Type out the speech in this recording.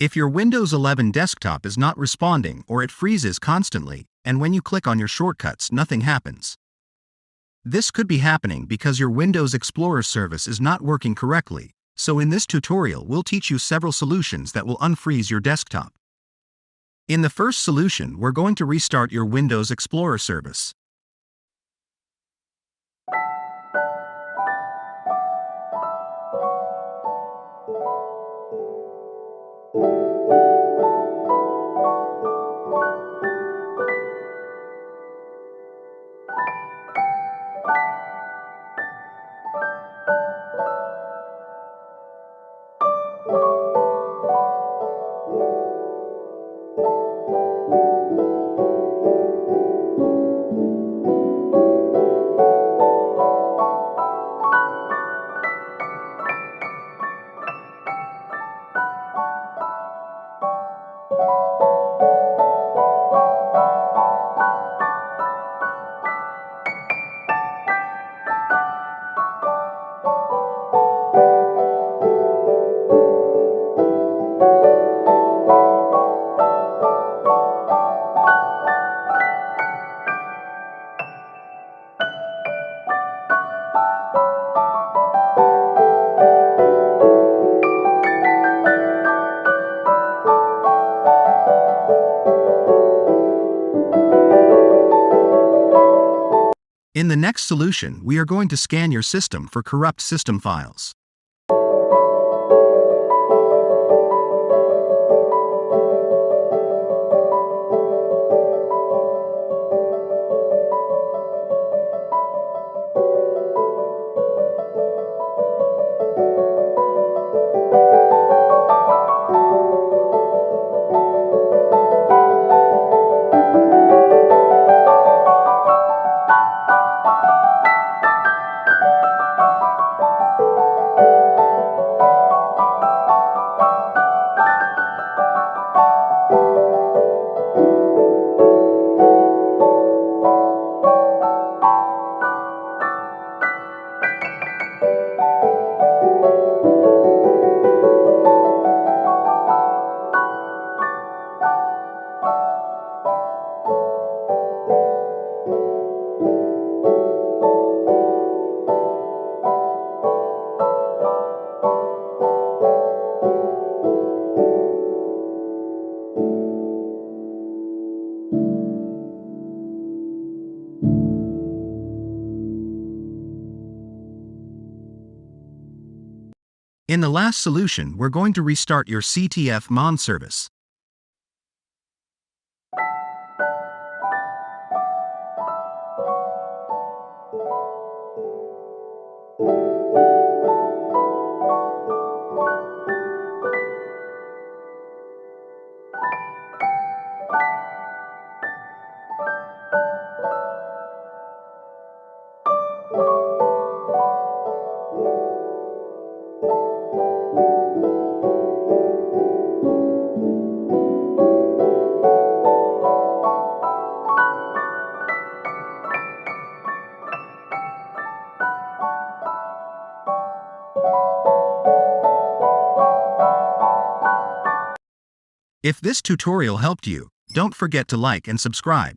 If your Windows 11 desktop is not responding or it freezes constantly, and when you click on your shortcuts nothing happens. This could be happening because your Windows Explorer service is not working correctly, so in this tutorial we'll teach you several solutions that will unfreeze your desktop. In the first solution, we're going to restart your Windows Explorer service. In the next solution, we are going to scan your system for corrupt system files. In the last solution, we're going to restart your CTF-MON service. If this tutorial helped you, don't forget to like and subscribe.